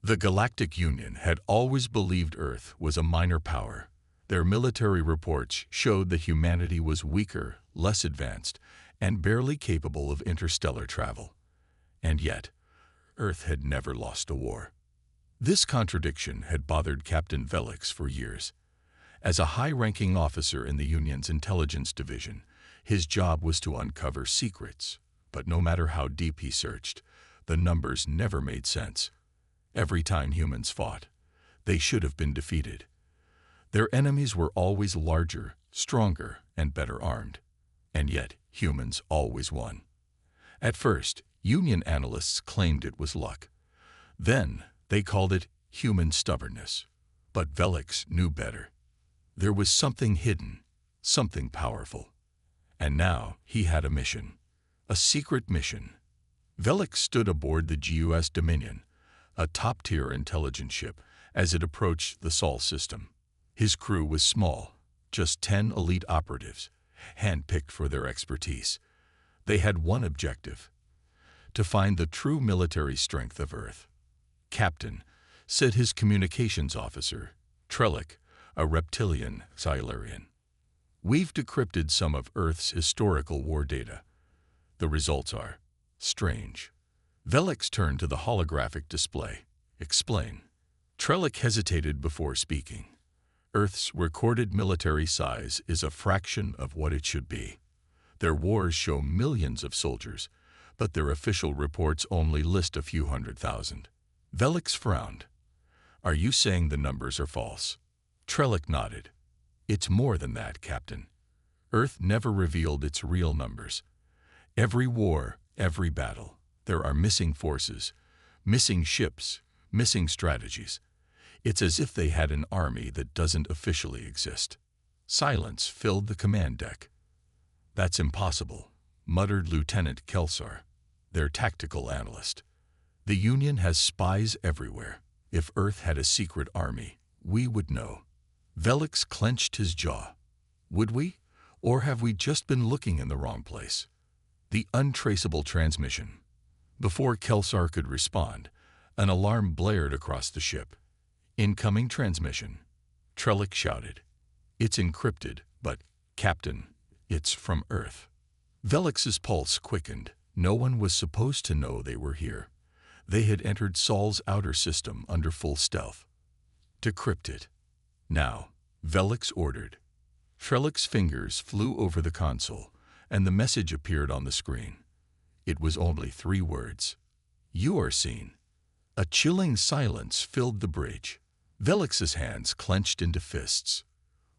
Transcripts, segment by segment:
The Galactic Union had always believed Earth was a minor power. Their military reports showed that humanity was weaker, less advanced, and barely capable of interstellar travel. And yet, Earth had never lost a war. This contradiction had bothered Captain Velix for years. As a high-ranking officer in the Union's intelligence division, his job was to uncover secrets. But no matter how deep he searched, the numbers never made sense. Every time humans fought, they should have been defeated. Their enemies were always larger, stronger, and better armed. And yet, humans always won. At first, Union analysts claimed it was luck. Then, they called it human stubbornness. But Velix knew better. There was something hidden, something powerful. And now, he had a mission. A secret mission. Velix stood aboard the GUS Dominion, a top-tier intelligence ship, as it approached the Sol system. His crew was small, just 10 elite operatives, handpicked for their expertise. They had one objective: to find the true military strength of Earth. Captain, said his communications officer, Trellick, a reptilian Silurian. We've decrypted some of Earth's historical war data. The results are strange. Velix turned to the holographic display. Explain. Trellick hesitated before speaking. Earth's recorded military size is a fraction of what it should be. Their wars show millions of soldiers, but their official reports only list a few 100,000. Velix frowned. Are you saying the numbers are false? Trellick nodded. It's more than that, Captain. Earth never revealed its real numbers. Every war, every battle, there are missing forces, missing ships, missing strategies. It's as if they had an army that doesn't officially exist. Silence filled the command deck. That's impossible, muttered Lieutenant Kelsar, their tactical analyst. The Union has spies everywhere. If Earth had a secret army, we would know. Velix clenched his jaw. Would we? Or have we just been looking in the wrong place? The untraceable transmission. Before Kelsar could respond, an alarm blared across the ship. Incoming transmission. Trellick shouted. It's encrypted, but, Captain, it's from Earth. Velix's pulse quickened. No one was supposed to know they were here. They had entered Sol's outer system under full stealth. Decrypt it. Now, Velix ordered. Trellick's fingers flew over the console, and the message appeared on the screen. It was only 3 words. You are seen. A chilling silence filled the bridge. Velix's hands clenched into fists.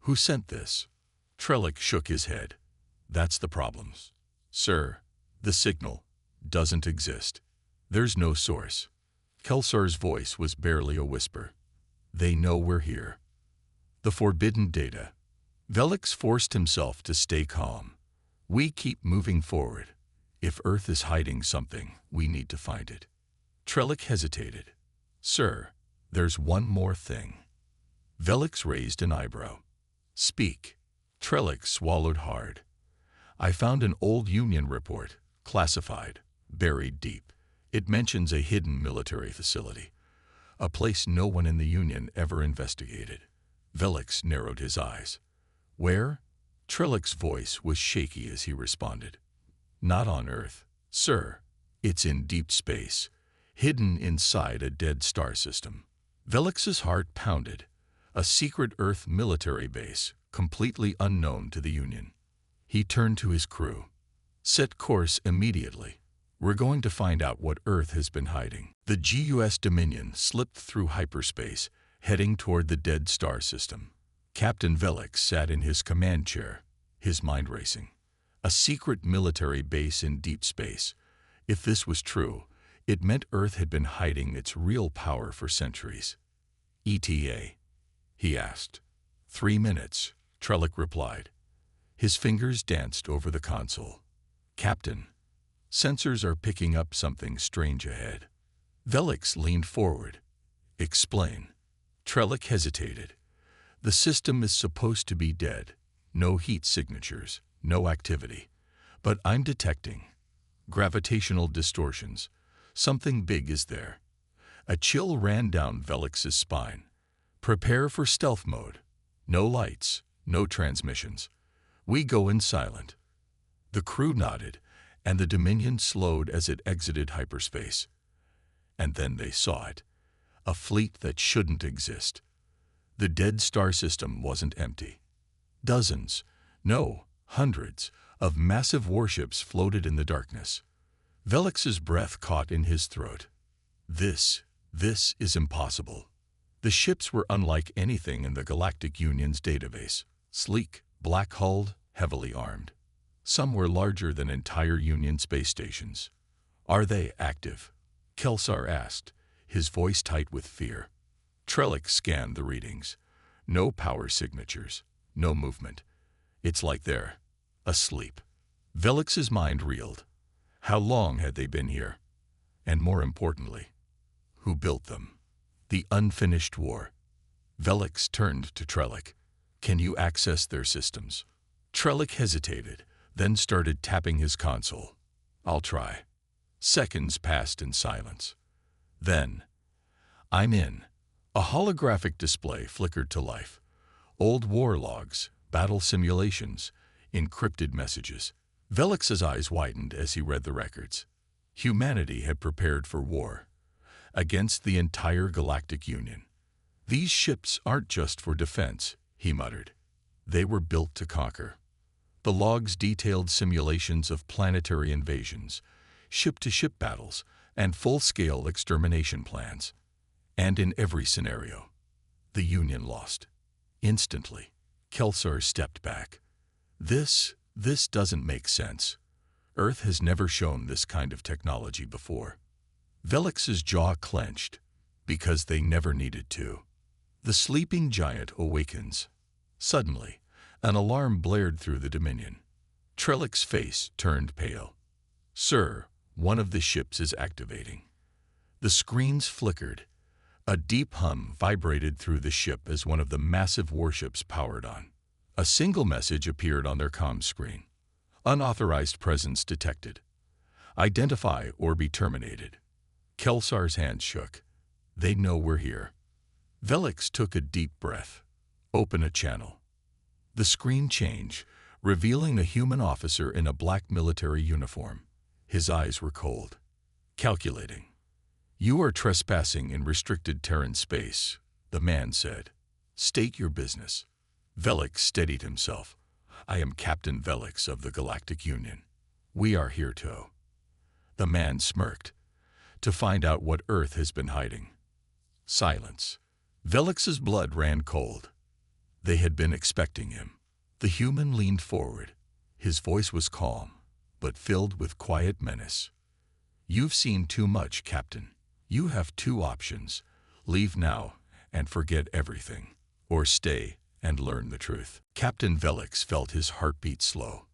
Who sent this? Trellick shook his head. That's the problem. Sir, the signal doesn't exist. There's no source. Kelsar's voice was barely a whisper. They know we're here. The forbidden data. Velix forced himself to stay calm. We keep moving forward. If Earth is hiding something, we need to find it. Trellick hesitated. Sir, there's one more thing. Velix raised an eyebrow. Speak. Trellick swallowed hard. I found an old Union report, classified, buried deep. It mentions a hidden military facility, a place no one in the Union ever investigated. Velix narrowed his eyes. Where? Trellick's voice was shaky as he responded. Not on Earth, sir. It's in deep space, hidden inside a dead star system. Velix's heart pounded. A secret Earth military base, completely unknown to the Union. He turned to his crew. Set course immediately. We're going to find out what Earth has been hiding. The GUS Dominion slipped through hyperspace, heading toward the dead star system. Captain Velix sat in his command chair, his mind racing. A secret military base in deep space. If this was true, it meant Earth had been hiding its real power for centuries. ETA? He asked. 3 minutes, Trellick replied. His fingers danced over the console. Captain, sensors are picking up something strange ahead. Velix leaned forward. Explain. Trellick hesitated. The system is supposed to be dead. No heat signatures, no activity. But I'm detecting gravitational distortions. Something big is there. A chill ran down Velix's spine. Prepare for stealth mode. No lights, no transmissions. We go in silent. The crew nodded, and the Dominion slowed as it exited hyperspace. And then they saw it. A fleet that shouldn't exist. The dead star system wasn't empty. Dozens, no, hundreds, of massive warships floated in the darkness. Velix's breath caught in his throat. This is impossible. The ships were unlike anything in the Galactic Union's database. Sleek, black-hulled, heavily armed. Some were larger than entire Union space stations. Are they active? Kelsar asked, his voice tight with fear. Trellick scanned the readings. No power signatures, no movement. It's like they're asleep. Velix's mind reeled. How long had they been here? And more importantly, who built them? The unfinished war. Velix turned to Trellick. Can you access their systems? Trellick hesitated, then started tapping his console. I'll try. Seconds passed in silence. Then, I'm in. A holographic display flickered to life. Old war logs, battle simulations, encrypted messages. Velix's eyes widened as he read the records. Humanity had prepared for war. Against the entire Galactic Union. These ships aren't just for defense, he muttered. They were built to conquer. The logs detailed simulations of planetary invasions, ship-to-ship battles, and full-scale extermination plans. And in every scenario, the Union lost. Instantly, Kelsar stepped back. This doesn't make sense. Earth has never shown this kind of technology before. Velix's jaw clenched, because they never needed to. The sleeping giant awakens. Suddenly, an alarm blared through the Dominion. Trellick's face turned pale. Sir, one of the ships is activating. The screens flickered. A deep hum vibrated through the ship as one of the massive warships powered on. A single message appeared on their comm screen. Unauthorized presence detected. Identify or be terminated. Kelsar's hands shook. They know we're here. Velix took a deep breath. Open a channel. The screen changed, revealing a human officer in a black military uniform. His eyes were cold. Calculating. You are trespassing in restricted Terran space, the man said. State your business. Velix steadied himself. I am Captain Velix of the Galactic Union. We are here to... The man smirked. To find out what Earth has been hiding. Silence. Velix's blood ran cold. They had been expecting him. The human leaned forward. His voice was calm, but filled with quiet menace. You've seen too much, Captain. You have two options. Leave now and forget everything, or stay and learn the truth. Captain Velix felt his heartbeat slow.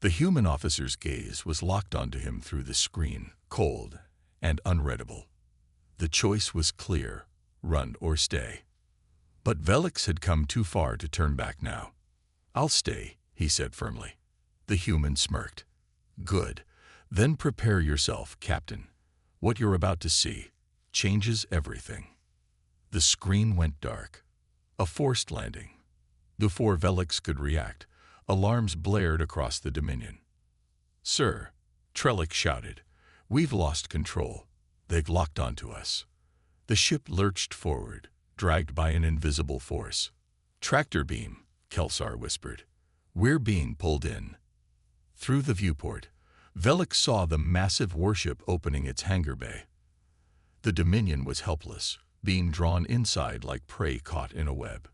The human officer's gaze was locked onto him through the screen, cold and unreadable. The choice was clear, run or stay. But Velix had come too far to turn back now. I'll stay, he said firmly. The human smirked. Good. Then prepare yourself, Captain. What you're about to see changes everything. The screen went dark. A forced landing. Before Velix could react, alarms blared across the Dominion. Sir, Trellick shouted, we've lost control. They've locked onto us. The ship lurched forward, dragged by an invisible force. Tractor beam, Kelsar whispered. We're being pulled in. Through the viewport, Velix saw the massive warship opening its hangar bay. The Dominion was helpless, being drawn inside like prey caught in a web.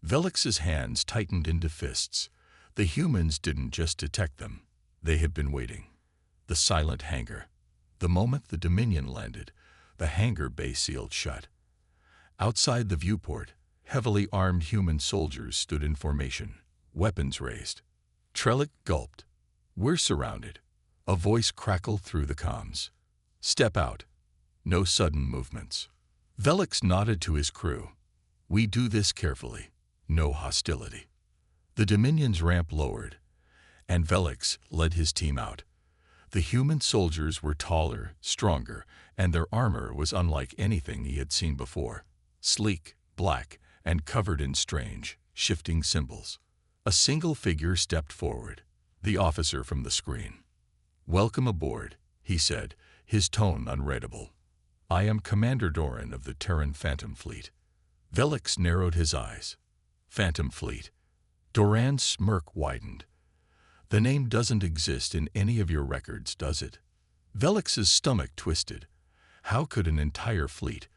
Velix's hands tightened into fists. The humans didn't just detect them. They had been waiting. The silent hangar. The moment the Dominion landed, the hangar bay sealed shut. Outside the viewport, heavily armed human soldiers stood in formation, weapons raised. Trellick gulped. We're surrounded. A voice crackled through the comms. Step out. No sudden movements. Velix nodded to his crew. We do this carefully. No hostility. The Dominion's ramp lowered, and Velix led his team out. The human soldiers were taller, stronger, and their armor was unlike anything he had seen before. Sleek, black, and covered in strange, shifting symbols. A single figure stepped forward, the officer from the screen. "Welcome aboard," he said, his tone unreadable. "I am Commander Doran of the Terran Phantom Fleet." Velix narrowed his eyes. Phantom Fleet. Doran's smirk widened. "The name doesn't exist in any of your records, does it?" Velix's stomach twisted. How could an entire fleet,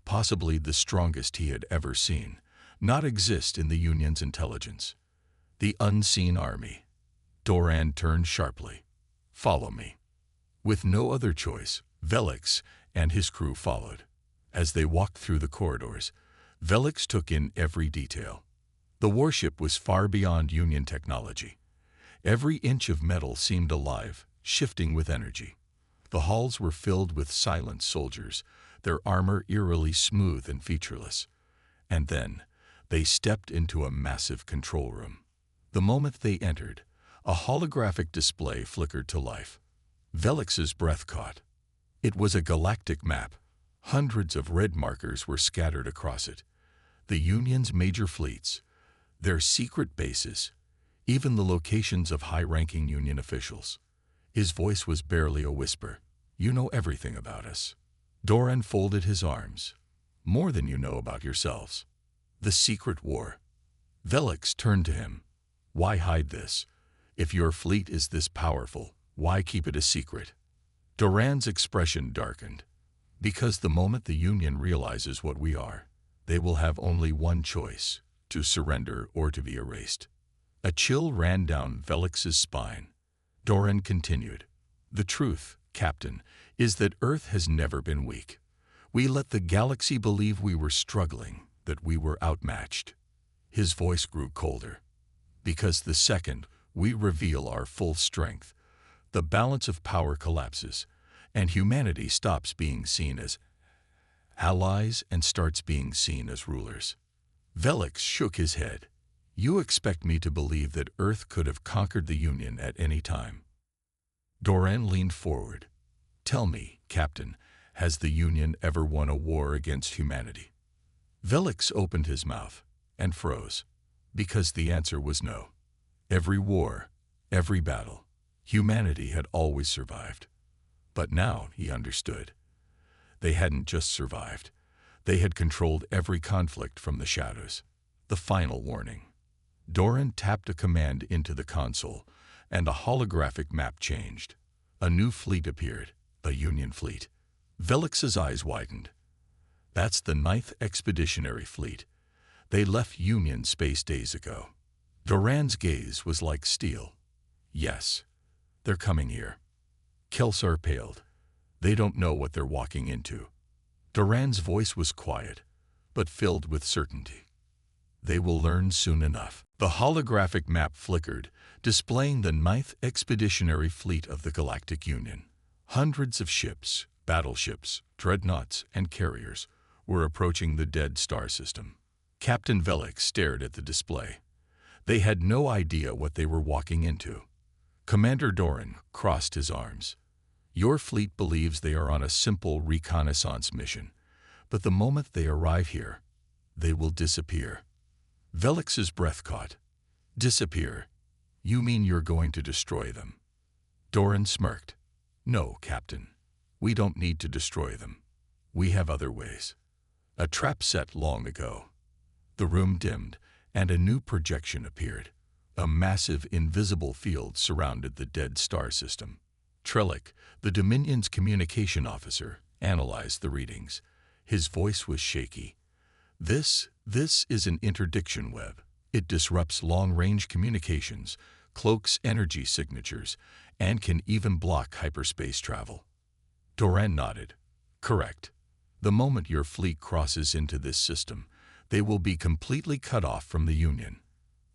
possibly the strongest he had ever seen, not exist in the Union's intelligence? The unseen army. Doran turned sharply. "Follow me." With no other choice, Velix and his crew followed. As they walked through the corridors, Velix took in every detail. The warship was far beyond Union technology. Every inch of metal seemed alive, shifting with energy. The halls were filled with silent soldiers, their armor eerily smooth and featureless. And then, they stepped into a massive control room. The moment they entered, a holographic display flickered to life. Velix's breath caught. It was a galactic map. Hundreds of red markers were scattered across it. The Union's major fleets, their secret bases, even the locations of high-ranking Union officials. His voice was barely a whisper. "You know everything about us." Doran folded his arms. "More than you know about yourselves." The secret war. Velix turned to him. "Why hide this? If your fleet is this powerful, why keep it a secret?" Doran's expression darkened. "Because the moment the Union realizes what we are, they will have only one choice, to surrender or to be erased." A chill ran down Velix's spine. Doran continued. "The truth, Captain, is that Earth has never been weak. We let the galaxy believe we were struggling, that we were outmatched." His voice grew colder. "Because the second we reveal our full strength, the balance of power collapses, and humanity stops being seen as allies and starts being seen as rulers." Velix shook his head. "You expect me to believe that Earth could have conquered the Union at any time?" Doran leaned forward. "Tell me, Captain, has the Union ever won a war against humanity?" Velix opened his mouth and froze, because the answer was no. Every war, every battle, humanity had always survived. But now he understood. They hadn't just survived. They had controlled every conflict from the shadows. The final warning. Doran tapped a command into the console, and a holographic map changed. A new fleet appeared, a Union fleet. Velix's eyes widened. "That's the 9th Expeditionary Fleet. They left Union space days ago." Doran's gaze was like steel. "Yes, they're coming here." Kelsar paled. "They don't know what they're walking into." Doran's voice was quiet, but filled with certainty. "They will learn soon enough." The holographic map flickered, displaying the 9th Expeditionary Fleet of the Galactic Union. Hundreds of ships, battleships, dreadnoughts, and carriers were approaching the dead star system. Captain Velix stared at the display. They had no idea what they were walking into. Commander Doran crossed his arms. "Your fleet believes they are on a simple reconnaissance mission, but the moment they arrive here, they will disappear." Velix's breath caught. "Disappear? You mean you're going to destroy them?" Doran smirked. "No, Captain. We don't need to destroy them. We have other ways." A trap set long ago. The room dimmed, and a new projection appeared. A massive, invisible field surrounded the dead star system. Trellick, the Dominion's communication officer, analyzed the readings. His voice was shaky. This is an interdiction web. It disrupts long-range communications, cloaks energy signatures, and can even block hyperspace travel." Doran nodded. "Correct. The moment your fleet crosses into this system, they will be completely cut off from the Union."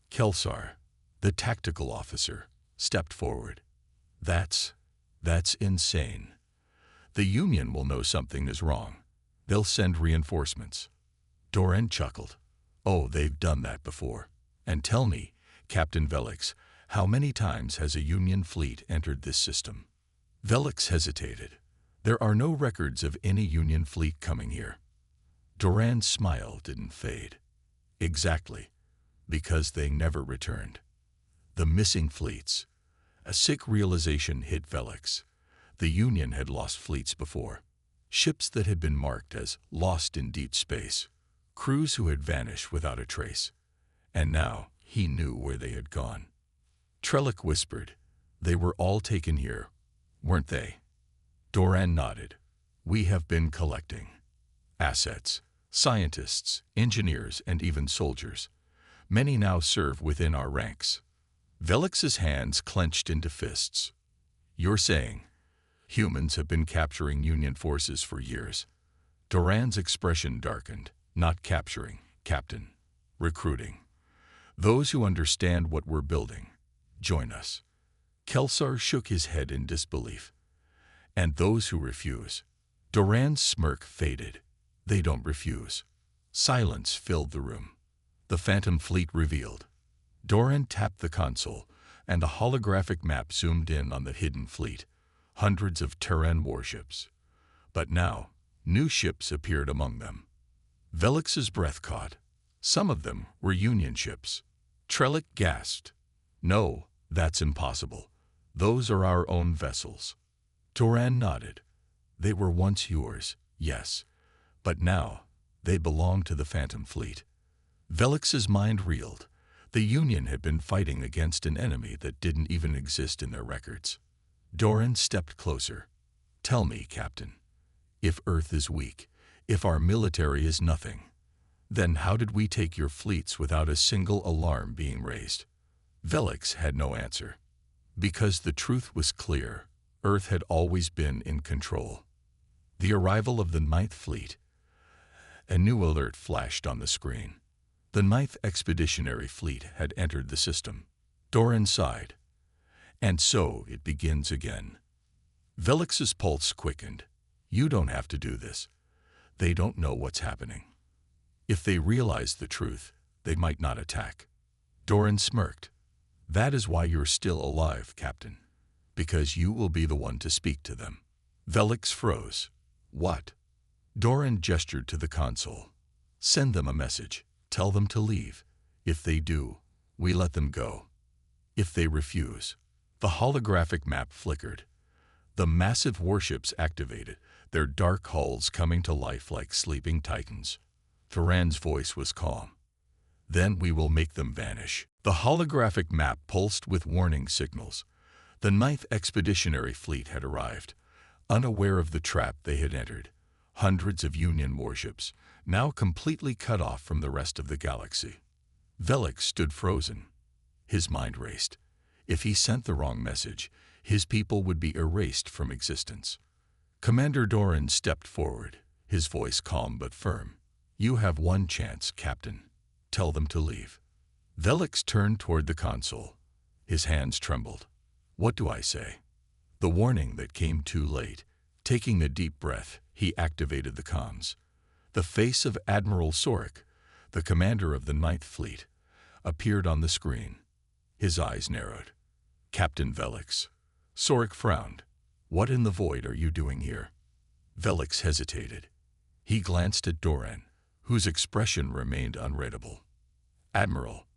Kelsar, the tactical officer, stepped forward. That's insane. The Union will know something is wrong. They'll send reinforcements." Doran chuckled. "Oh, they've done that before. And tell me, Captain Velix, how many times has a Union fleet entered this system?" Velix hesitated. There are no records of any Union fleet coming here. Doran's smile didn't fade. Exactly, because they never returned. The missing fleets. A sick realization hit Velix. The Union had lost fleets before. Ships that had been marked as lost in deep space. Crews who had vanished without a trace. And now he knew where they had gone. Trellick whispered, "They were all taken here, weren't they?" Doran nodded. "We have been collecting assets, scientists, engineers, and even soldiers. Many now serve within our ranks." Velix's hands clenched into fists. "You're saying humans have been capturing Union forces for years?" Doran's expression darkened. "Not capturing, Captain. Recruiting. Those who understand what we're building. Join us." Kelsar shook his head in disbelief. "And those who refuse." Doran's smirk faded. "They don't refuse." Silence filled the room. The Phantom Fleet revealed. Doran tapped the console, and a holographic map zoomed in on the hidden fleet. Hundreds of Terran warships. But now, new ships appeared among them. Velix's breath caught. Some of them were Union ships. Trellick gasped. "No, that's impossible. Those are our own vessels." Doran nodded. "They were once yours, yes. But now, they belong to the Phantom Fleet." Velix's mind reeled. The Union had been fighting against an enemy that didn't even exist in their records. Doran stepped closer. "Tell me, Captain, if Earth is weak, if our military is nothing, then how did we take your fleets without a single alarm being raised?" Velix had no answer. Because the truth was clear. Earth had always been in control. The arrival of the Ninth Fleet. A new alert flashed on the screen. The Ninth Expeditionary Fleet had entered the system. Doran sighed. "And so it begins again." Velix's pulse quickened. "You don't have to do this. They don't know what's happening. If they realize the truth, they might not attack." Doran smirked. "That is why you're still alive, Captain. Because you will be the one to speak to them." Velix froze. "What?" Doran gestured to the console. "Send them a message. Tell them to leave. If they do, we let them go. If they refuse." The holographic map flickered. The massive warships activated, their dark hulls coming to life like sleeping titans. Doran's voice was calm. "Then we will make them vanish." The holographic map pulsed with warning signals. The Ninth Expeditionary Fleet had arrived, unaware of the trap they had entered. Hundreds of Union warships, now completely cut off from the rest of the galaxy. Velix stood frozen. His mind raced. If he sent the wrong message, his people would be erased from existence. Commander Doran stepped forward, his voice calm but firm. "You have one chance, Captain. Tell them to leave." Velix turned toward the console. His hands trembled. "What do I say?" The warning that came too late. Taking a deep breath, he activated the comms. The face of Admiral Sorek, the commander of the Ninth Fleet, appeared on the screen. His eyes narrowed. "Captain Velix." Sorek frowned. "What in the void are you doing here?" Velix hesitated. He glanced at Doran, whose expression remained unreadable. "Admiral,"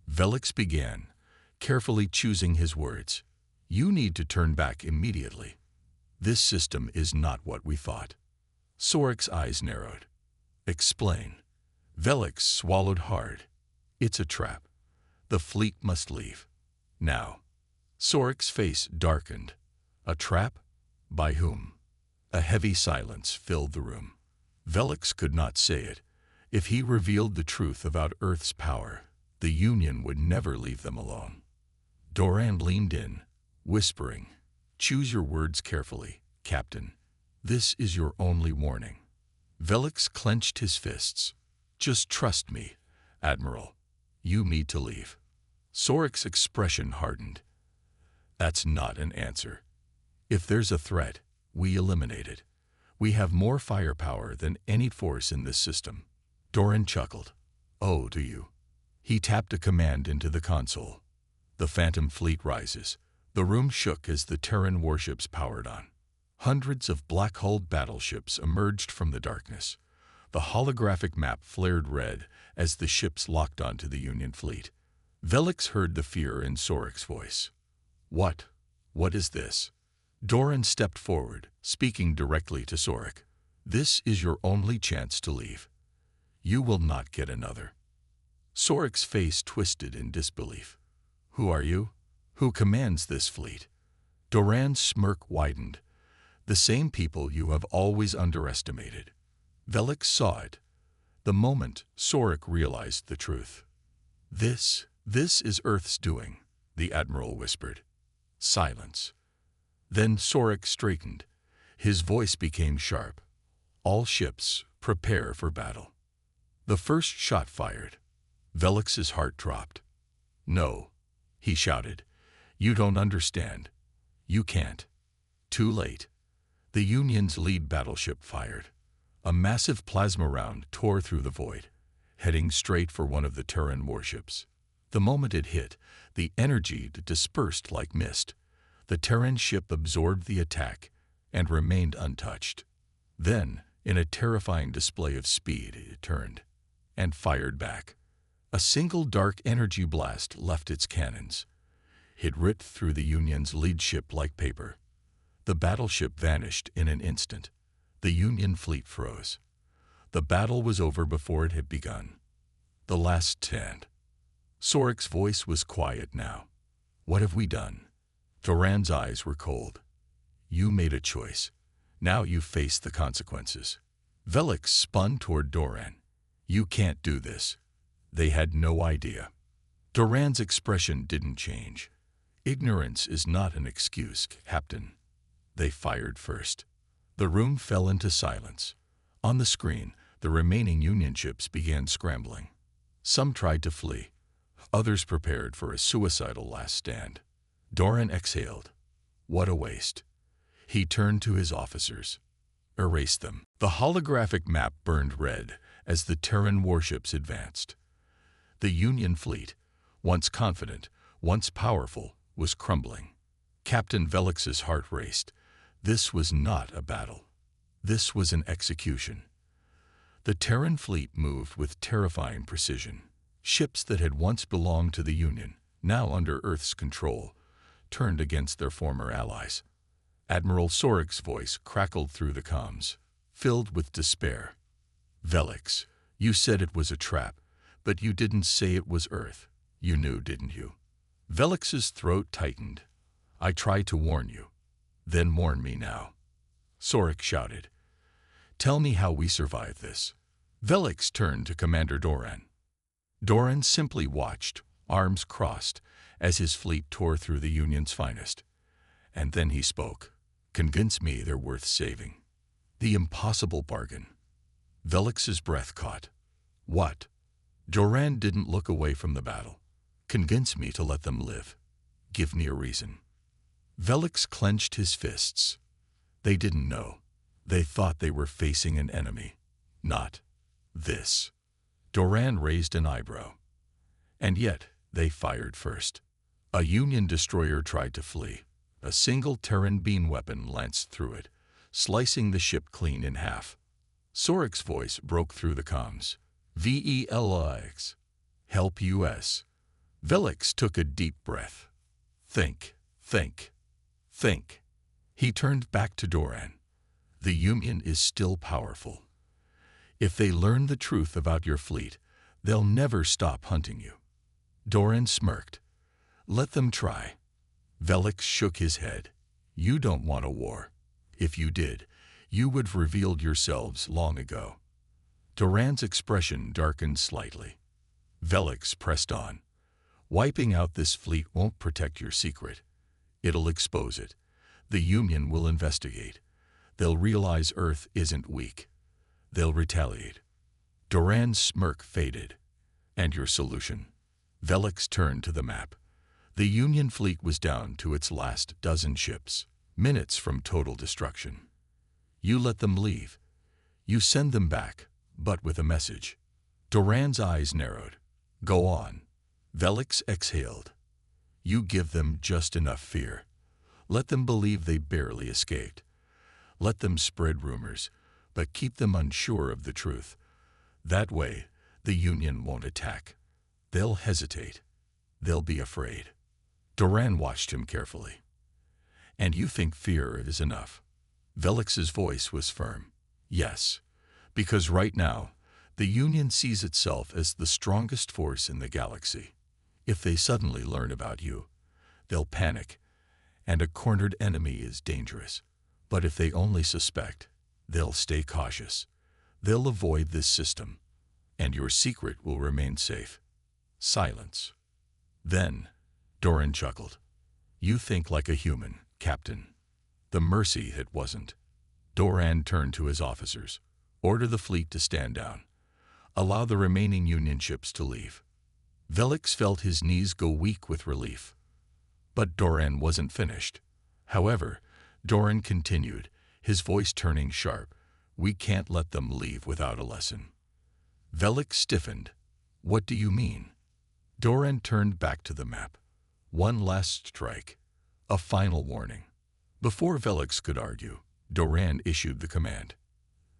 Velix began, carefully choosing his words, "you need to turn back immediately. This system is not what we thought." Sorek's eyes narrowed. "Explain." Velix swallowed hard. "It's a trap. The fleet must leave. Now." Sorek's face darkened. "A trap? By whom?" A heavy silence filled the room. Velix could not say it. If he revealed the truth about Earth's power, the Union would never leave them alone. Doran leaned in, whispering, "Choose your words carefully, Captain. This is your only warning." Velix clenched his fists. "Just trust me, Admiral. You need to leave." Sorek's expression hardened. "That's not an answer. If there's a threat, we eliminate it. We have more firepower than any force in this system." Doran chuckled. "Oh, do you?" He tapped a command into the console. "The Phantom Fleet rises. The room shook as the Terran warships powered on. Hundreds of black-hulled battleships emerged from the darkness. The holographic map flared red as the ships locked onto the Union fleet. Velix heard the fear in Sorek's voice. What? What is this? Doran stepped forward, speaking directly to Sorek. This is your only chance to leave. You will not get another. Sorek's face twisted in disbelief. Who are you? Who commands this fleet? Doran's smirk widened. The same people you have always underestimated. Velix saw it. The moment Sorek realized the truth. This is Earth's doing, the Admiral whispered. Silence. Then Sorek straightened. His voice became sharp. All ships, prepare for battle. The first shot fired. Velix's heart dropped. No, he shouted. You don't understand. You can't. Too late. The Union's lead battleship fired. A massive plasma round tore through the void, heading straight for one of the Terran warships. The moment it hit, the energy dispersed like mist. The Terran ship absorbed the attack and remained untouched. Then, in a terrifying display of speed, it turned and fired back. A single dark energy blast left its cannons. It ripped through the Union's lead ship like paper. The battleship vanished in an instant. The Union fleet froze. The battle was over before it had begun. The last stand. Sorek's voice was quiet now. What have we done? Doran's eyes were cold. You made a choice. Now you face the consequences. Velix spun toward Doran. You can't do this. They had no idea. Doran's expression didn't change. Ignorance is not an excuse, Captain. They fired first. The room fell into silence. On the screen, the remaining Union ships began scrambling. Some tried to flee. Others prepared for a suicidal last stand. Doran exhaled. What a waste. He turned to his officers. Erase them. The holographic map burned red as the Terran warships advanced. The Union fleet, once confident, once powerful, was crumbling. Captain Velix's heart raced. This was not a battle. This was an execution. The Terran fleet moved with terrifying precision. Ships that had once belonged to the Union, now under Earth's control, turned against their former allies. Admiral Sorek's voice crackled through the comms, filled with despair. Velix, you said it was a trap, but you didn't say it was Earth. You knew, didn't you? Velix's throat tightened. I tried to warn you. Then warn me now. Sorek shouted. Tell me how we survive this. Velix turned to Commander Doran. Doran simply watched, arms crossed, as his fleet tore through the Union's finest. And then he spoke. Convince me they're worth saving. The impossible bargain. Velix's breath caught. What? Doran didn't look away from the battle. Convince me to let them live. Give me a reason. Velix clenched his fists. They didn't know. They thought they were facing an enemy. Not this. Doran raised an eyebrow. And yet, they fired first. A Union destroyer tried to flee. A single Terran beam weapon lanced through it, slicing the ship clean in half. Sorek's voice broke through the comms. VELIX. Help US. Velix took a deep breath. Think. He turned back to Doran. The Union is still powerful. If they learn the truth about your fleet, they'll never stop hunting you. Doran smirked. Let them try. Velix shook his head. You don't want a war. If you did, you would have revealed yourselves long ago. Doran's expression darkened slightly. Velix pressed on. Wiping out this fleet won't protect your secret. It'll expose it. The Union will investigate. They'll realize Earth isn't weak. They'll retaliate. Doran's smirk faded. And your solution? Velix turned to the map. The Union fleet was down to its last dozen ships, minutes from total destruction. You let them leave. You send them back, but with a message. Doran's eyes narrowed. Go on. Velix exhaled. You give them just enough fear. Let them believe they barely escaped. Let them spread rumors, but keep them unsure of the truth. That way, the Union won't attack. They'll hesitate. They'll be afraid. Doran watched him carefully. And you think fear is enough? Velix's voice was firm. Yes, because right now, the Union sees itself as the strongest force in the galaxy. If they suddenly learn about you, they'll panic, and a cornered enemy is dangerous. But if they only suspect, they'll stay cautious. They'll avoid this system, and your secret will remain safe. Silence. Then, Doran chuckled. You think like a human, Captain. The mercy it wasn't. Doran turned to his officers. Order the fleet to stand down. Allow the remaining Union ships to leave. Velix felt his knees go weak with relief. But Doran wasn't finished. However, Doran continued, his voice turning sharp. We can't let them leave without a lesson. Velix stiffened. What do you mean? Doran turned back to the map. One last strike. A final warning. Before Velix could argue, Doran issued the command.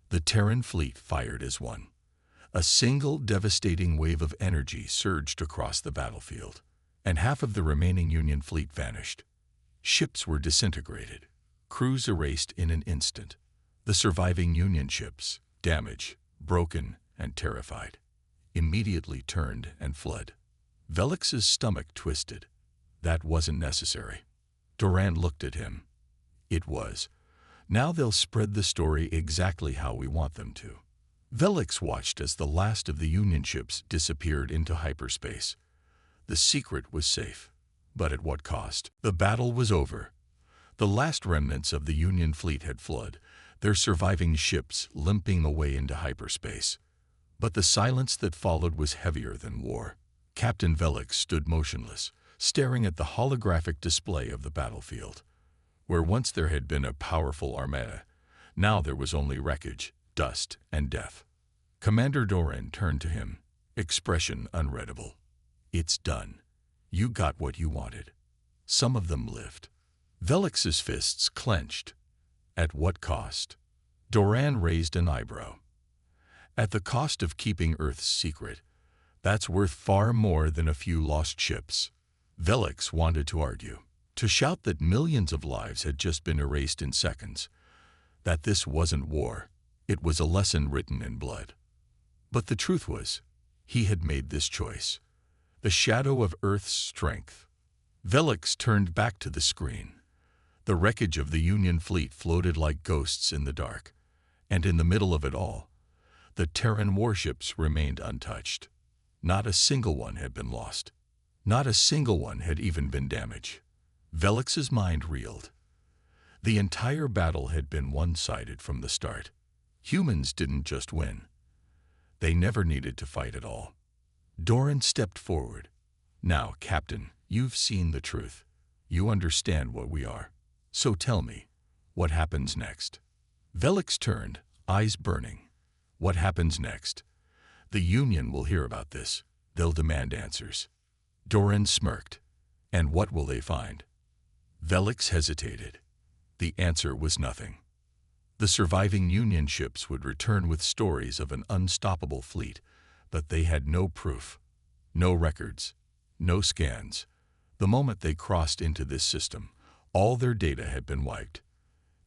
The Terran fleet fired as one. A single devastating wave of energy surged across the battlefield, and half of the remaining Union fleet vanished. Ships were disintegrated, crews erased in an instant. The surviving Union ships, damaged, broken, and terrified, immediately turned and fled. Velix's stomach twisted. That wasn't necessary. Doran looked at him. It was. Now they'll spread the story exactly how we want them to. Velix watched as the last of the Union ships disappeared into hyperspace. The secret was safe, but at what cost? The battle was over. The last remnants of the Union fleet had fled, their surviving ships limping away into hyperspace. But the silence that followed was heavier than war. Captain Velix stood motionless, staring at the holographic display of the battlefield. Where once there had been a powerful armada, now there was only wreckage, dust, and death. Commander Doran turned to him, expression unreadable. It's done. You got what you wanted. Some of them lived. Velix's fists clenched. At what cost? Doran raised an eyebrow. At the cost of keeping Earth's secret. That's worth far more than a few lost ships. Velix wanted to argue, to shout that millions of lives had just been erased in seconds, that this wasn't war, it was a lesson written in blood. But the truth was, he had made this choice, the shadow of Earth's strength. Velix turned back to the screen. The wreckage of the Union fleet floated like ghosts in the dark, and in the middle of it all, the Terran warships remained untouched. Not a single one had been lost. Not a single one had even been damaged. Velix's mind reeled. The entire battle had been one-sided from the start. Humans didn't just win. They never needed to fight at all. Doran stepped forward. Now, Captain, you've seen the truth. You understand what we are. So tell me, what happens next? Velix turned, eyes burning. What happens next? The Union will hear about this. They'll demand answers. Doran smirked. And what will they find? Velix hesitated. The answer was nothing. The surviving Union ships would return with stories of an unstoppable fleet, but they had no proof, no records, no scans. The moment they crossed into this system, all their data had been wiped.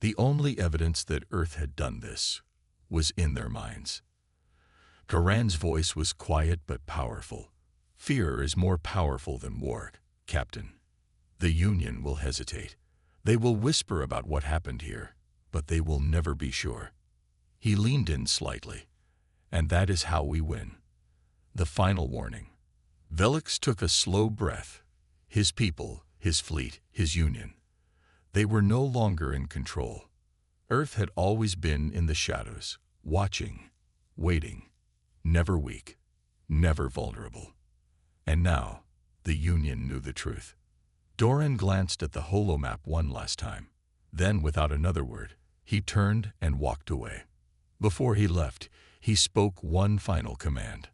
The only evidence that Earth had done this was in their minds. Doran's voice was quiet but powerful. Fear is more powerful than war, Captain. The Union will hesitate. They will whisper about what happened here, but they will never be sure. He leaned in slightly. And that is how we win. The final warning. Velix took a slow breath. His people, his fleet, his Union. They were no longer in control. Earth had always been in the shadows, watching, waiting, never weak, never vulnerable. And now, the Union knew the truth. Doran glanced at the holomap one last time. Then, without another word, he turned and walked away. Before he left, he spoke one final command.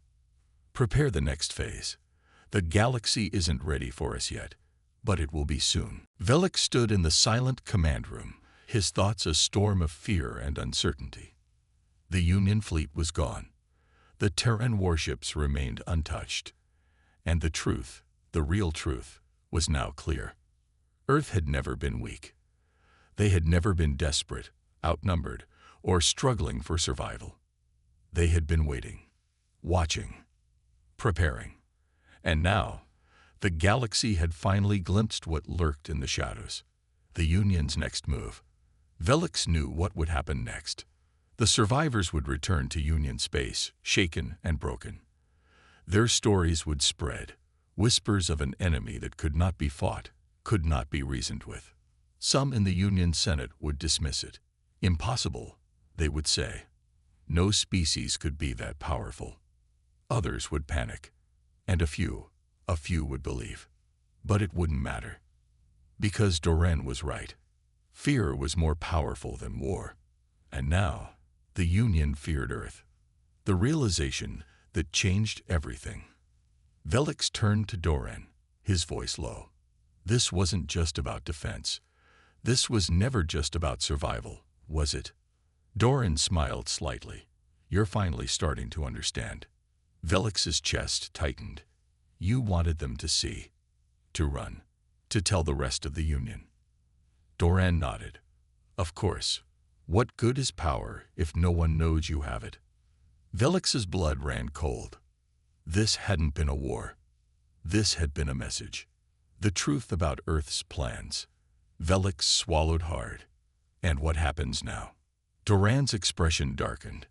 Prepare the next phase. The galaxy isn't ready for us yet, but it will be soon. Velix stood in the silent command room, his thoughts a storm of fear and uncertainty. The Union fleet was gone. The Terran warships remained untouched. And the truth, the real truth, was now clear. Earth had never been weak. They had never been desperate, outnumbered, or struggling for survival. They had been waiting, watching, preparing. And now, the galaxy had finally glimpsed what lurked in the shadows. The Union's next move. Velix knew what would happen next. The survivors would return to Union space, shaken and broken. Their stories would spread, whispers of an enemy that could not be fought, could not be reasoned with. Some in the Union Senate would dismiss it. Impossible, they would say. No species could be that powerful. Others would panic, and a few would believe. But it wouldn't matter. Because Doran was right. Fear was more powerful than war. And now, the Union feared Earth. The realization that changed everything. Velix turned to Doran, his voice low. This wasn't just about defense. This was never just about survival, was it? Doran smiled slightly. You're finally starting to understand. Velix's chest tightened. You wanted them to see, to run, to tell the rest of the Union. Doran nodded. Of course. What good is power if no one knows you have it? Velix's blood ran cold. This hadn't been a war. This had been a message. The truth about Earth's plans. Velix swallowed hard. And what happens now? Doran's expression darkened.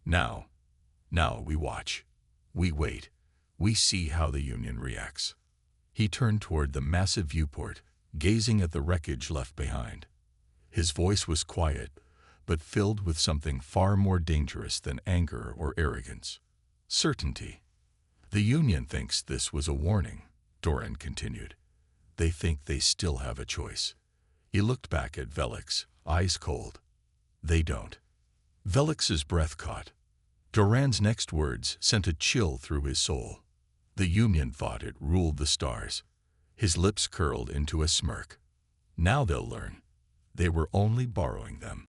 Now we watch. We wait. We see how the Union reacts. He turned toward the massive viewport, gazing at the wreckage left behind. His voice was quiet, but filled with something far more dangerous than anger or arrogance. Certainty. The Union thinks this was a warning, Doran continued. They think they still have a choice. He looked back at Velix, eyes cold. They don't. Velix's breath caught. Doran's next words sent a chill through his soul. The Union thought it ruled the stars. His lips curled into a smirk. Now they'll learn. They were only borrowing them.